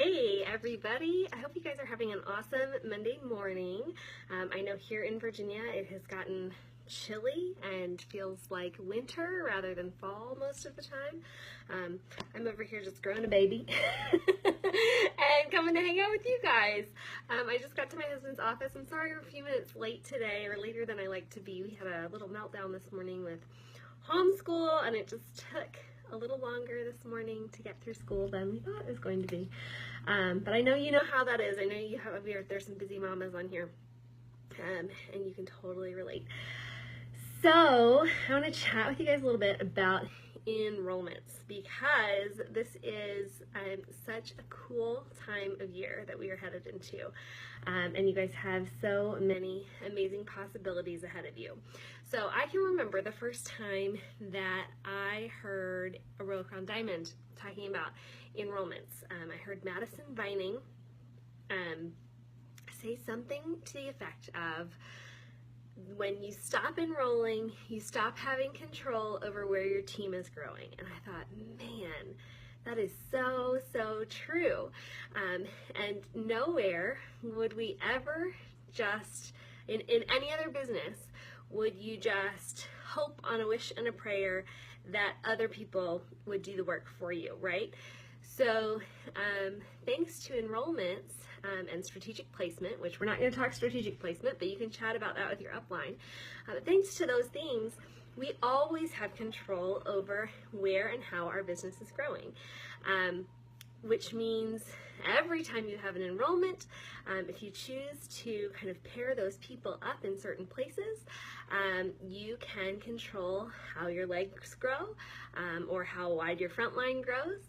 Hey everybody, I hope you guys are having an awesome Monday morning. I know here in Virginia it has gotten chilly and feels like winter rather than fall most of the time. I'm over here just growing a baby and coming to hang out with you guys. I just got to my husband's office. I'm sorry we're a few minutes late today, or later than I like to be. We had a little meltdown this morning with homeschool and it just took a little longer this morning to get through school than we thought it was going to be. But I know you know how that is. I know you have, there's some busy mamas on here, and you can totally relate. So I want to chat with you guys a little bit about enrollments, because this is such a cool time of year that we are headed into, and you guys have so many amazing possibilities ahead of you. So I can remember the first time that I heard a Royal Crown Diamond talking about enrollments. I heard Madison Vining say something to the effect of, when you stop enrolling, you stop having control over where your team is growing. And I thought, man, that is so, so true. And nowhere would we ever just, in any other business, would you just hope on a wish and a prayer that other people would do the work for you, right? So thanks to enrollments and strategic placement, which we're not going to talk strategic placement, but you can chat about that with your upline. But thanks to those things, we always have control over where and how our business is growing, which means every time you have an enrollment, if you choose to kind of pair those people up in certain places, you can control how your legs grow, or how wide your front line grows,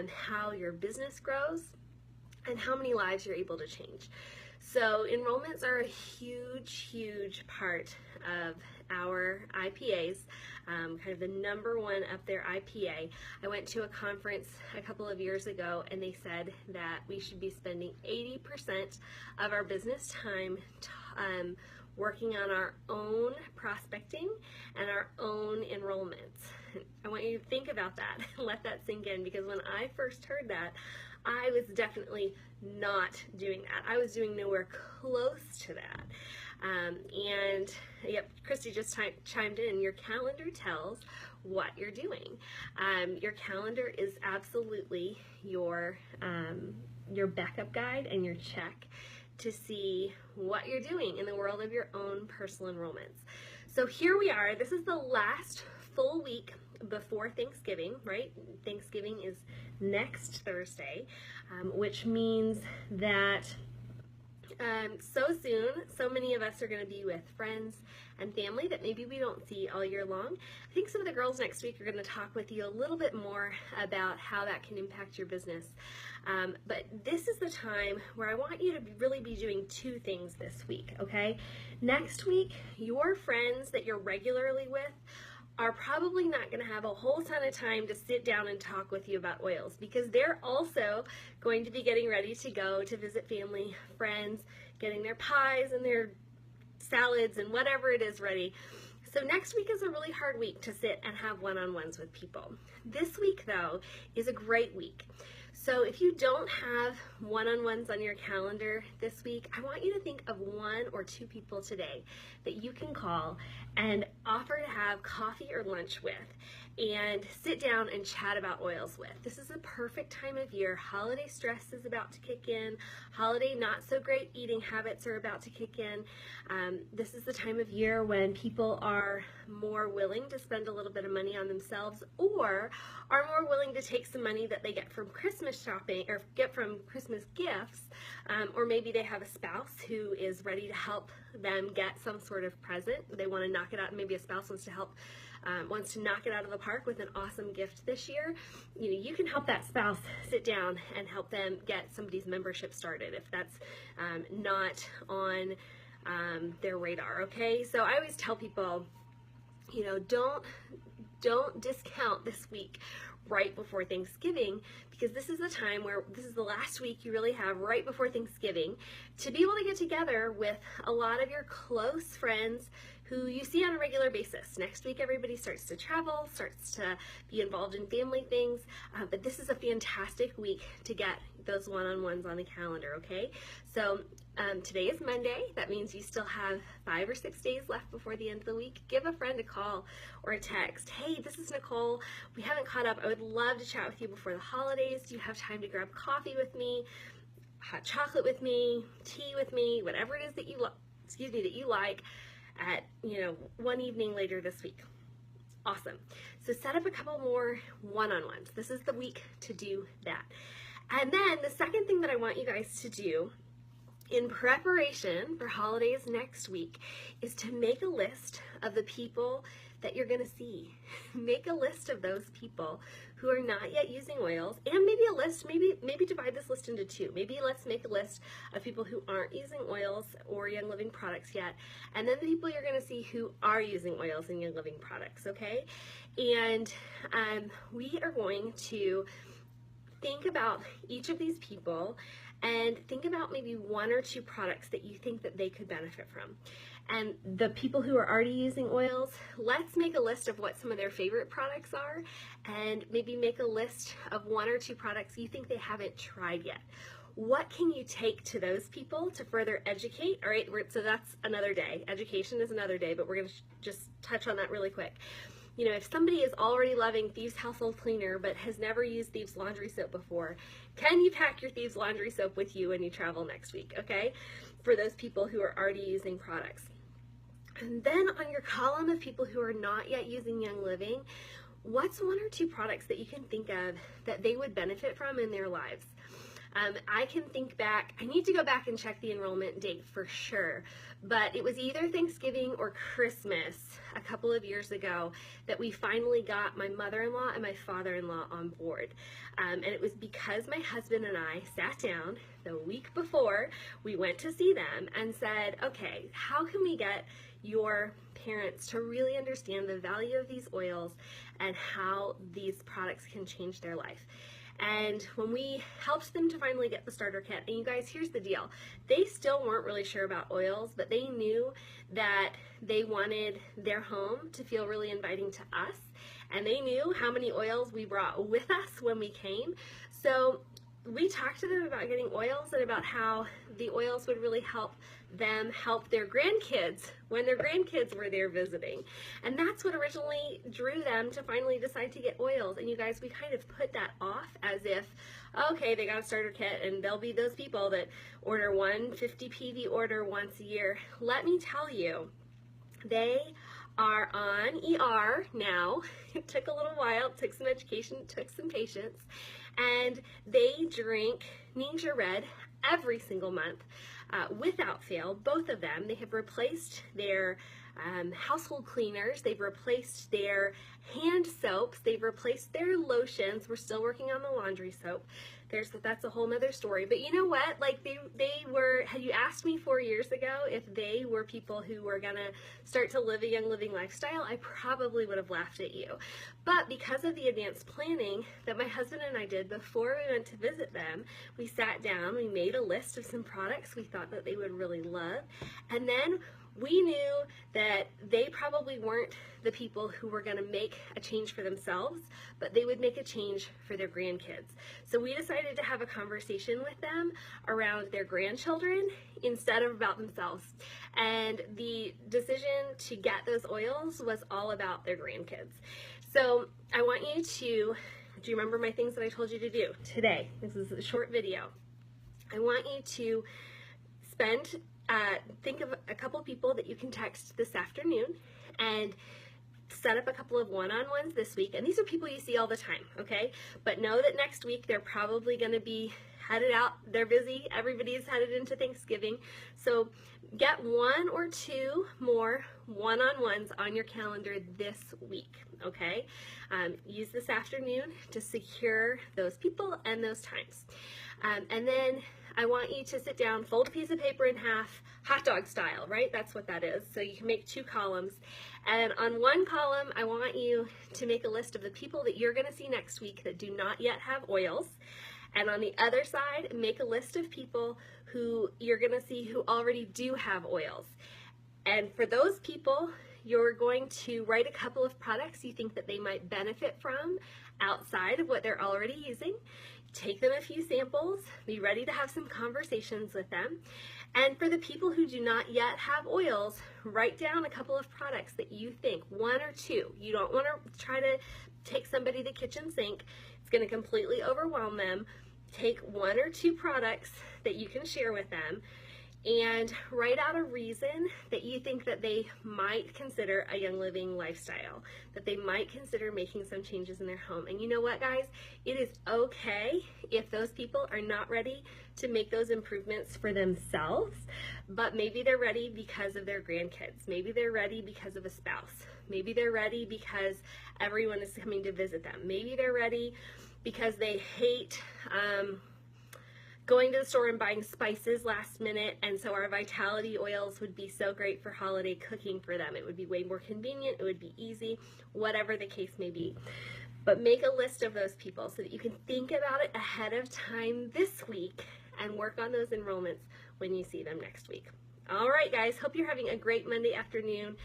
how your business grows, and how many lives you're able to change. So enrollments are a huge, huge part of our IPAs, kind of the number one up there IPA. I went to a conference a couple of years ago and they said that we should be spending 80% of our business time working on our own prospecting and our own enrollments. I want you to think about that and let that sink in, because when I first heard that, I was definitely not doing that. I was doing nowhere close to that. And yep, Christy just chimed in, your calendar tells what you're doing. Your calendar is absolutely your backup guide and your check to see what you're doing in the world of your own personal enrollments. So here we are. This is the last full week before Thanksgiving, right? Thanksgiving is next Thursday, which means that so soon, so many of us are going to be with friends and family that maybe we don't see all year long. I think some of the girls next week are going to talk with you a little bit more about how that can impact your business. But this is the time where I want you to really be doing two things this week, okay? Next week, your friends that you're regularly with are probably not going to have a whole ton of time to sit down and talk with you about oils, because they're also going to be getting ready to go to visit family, friends, getting their pies and their salads and whatever it is ready. So next week is a really hard week to sit and have one-on-ones with people. This week, though, is a great week. So if you don't have one-on-ones on your calendar this week, I want you to think of one or two people today that you can call and offer to have coffee or lunch with and sit down and chat about oils with. This is a perfect time of year. Holiday stress is about to kick in. Holiday not so great eating habits are about to kick in. This is the time of year when people are more willing to spend a little bit of money on themselves, or are more willing to take some money that they get from Christmas shopping or get from Christmas gifts, or maybe they have a spouse who is ready to help them get some sort of present. They want to knock it out. Maybe a spouse wants to knock it out of the park with an awesome gift this year. You know, you can help that spouse sit down and help them get somebody's membership started if that's not on their radar. Okay, so I always tell people, you know, don't discount this week right before Thanksgiving, because this is the time where this is the last week you really have right before Thanksgiving to be able to get together with a lot of your close friends who you see on a regular basis. Next week, everybody starts to travel, starts to be involved in family things, but this is a fantastic week to get those one-on-ones on the calendar, okay? So today is Monday. That means you still have 5 or 6 days left before the end of the week. Give a friend a call or a text. Hey, this is Nicole. We haven't caught up. I would love to chat with you before the holidays. Do you have time to grab coffee with me, hot chocolate with me, tea with me, whatever it is that you like at, one evening later this week? Awesome. So set up a couple more one-on-ones. This is the week to do that. And then the second thing that I want you guys to do in preparation for holidays next week is to make a list of the people that you're going to see. Make a list of those people who are not yet using oils, and maybe a list, maybe divide this list into two. Maybe let's make a list of people who aren't using oils or Young Living products yet, and then the people you're going to see who are using oils and Young Living products, okay? And we are going to think about each of these people and think about maybe 1 or 2 products that you think that they could benefit from. And the people who are already using oils, let's make a list of what some of their favorite products are, and maybe make a list of 1 or 2 products you think they haven't tried yet. What can you take to those people to further educate? All right, so that's another day. Education is another day, but we're going to just touch on that really quick. If somebody is already loving Thieves Household Cleaner but has never used Thieves Laundry Soap before, can you pack your Thieves Laundry Soap with you when you travel next week, okay? For those people who are already using products. And then on your column of people who are not yet using Young Living, what's 1 or 2 products that you can think of that they would benefit from in their lives? I can think back, I need to go back and check the enrollment date for sure, but it was either Thanksgiving or Christmas a couple of years ago that we finally got my mother-in-law and my father-in-law on board. And it was because my husband and I sat down the week before we went to see them and said, okay, how can we get your parents to really understand the value of these oils and how these products can change their life? And when we helped them to finally get the starter kit, and you guys, here's the deal. They still weren't really sure about oils, but they knew that they wanted their home to feel really inviting to us. And they knew how many oils we brought with us when we came. So we talked to them about getting oils and about how the oils would really help them help their grandkids when their grandkids were there visiting. And that's what originally drew them to finally decide to get oils. And you guys, we kind of put that off as if, okay, they got a starter kit and they'll be those people that order one 50 PV order once a year. Let me tell you, they are on ER now. It took a little while, it took some education, it took some patience, and they drink Ninja Red every single month without fail. Both of them, they have replaced their household cleaners, they've replaced their hand soaps, they've replaced their lotions. We're still working on the laundry soap. That's a whole nother story. But you know what? Like they were, had you asked me 4 years ago if they were people who were gonna start to live a Young Living lifestyle, I probably would have laughed at you. But because of the advanced planning that my husband and I did before we went to visit them, we sat down, we made a list of some products we thought that they would really love, and then we knew that they probably weren't the people who were going to make a change for themselves, but they would make a change for their grandkids. So we decided to have a conversation with them around their grandchildren instead of about themselves. And the decision to get those oils was all about their grandkids. So I want you to, do you remember my things that I told you to do today? This is a short video. I want you to think of a couple people that you can text this afternoon and set up a couple of one-on-ones this week. And these are people you see all the time, okay? But know that next week they're probably going to be headed out. They're busy. Everybody's headed into Thanksgiving. So get 1 or 2 more one-on-ones on your calendar this week, okay? Use this afternoon to secure those people and those times. And then I want you to sit down, fold a piece of paper in half, hot dog style, right? That's what that is. So you can make 2 columns. And on one column, I want you to make a list of the people that you're going to see next week that do not yet have oils. And on the other side, make a list of people who you're going to see who already do have oils. And for those people, you're going to write a couple of products you think that they might benefit from outside of what they're already using. Take them a few samples, be ready to have some conversations with them. And for the people who do not yet have oils, write down a couple of products that you think, one or two. You don't want to try to take somebody to the kitchen sink. It's going to completely overwhelm them. Take one or two products that you can share with them and write out a reason that you think that they might consider a Young Living lifestyle, that they might consider making some changes in their home. And you know what, guys? It is okay if those people are not ready to make those improvements for themselves, but maybe they're ready because of their grandkids. Maybe they're ready because of a spouse. Maybe they're ready because everyone is coming to visit them. Maybe they're ready because they hate going to the store and buying spices last minute, and so our vitality oils would be so great for holiday cooking for them. It would be way more convenient, it would be easy, whatever the case may be. But make a list of those people so that you can think about it ahead of time this week and work on those enrollments when you see them next week. All right, guys, hope you're having a great Monday afternoon.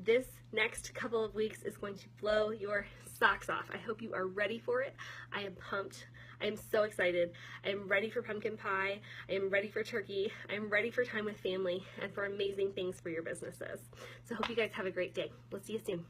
This next couple of weeks is going to blow your socks off. I hope you are ready for it. I am pumped. I am so excited. I am ready for pumpkin pie. I am ready for turkey. I am ready for time with family and for amazing things for your businesses. So I hope you guys have a great day. We'll see you soon.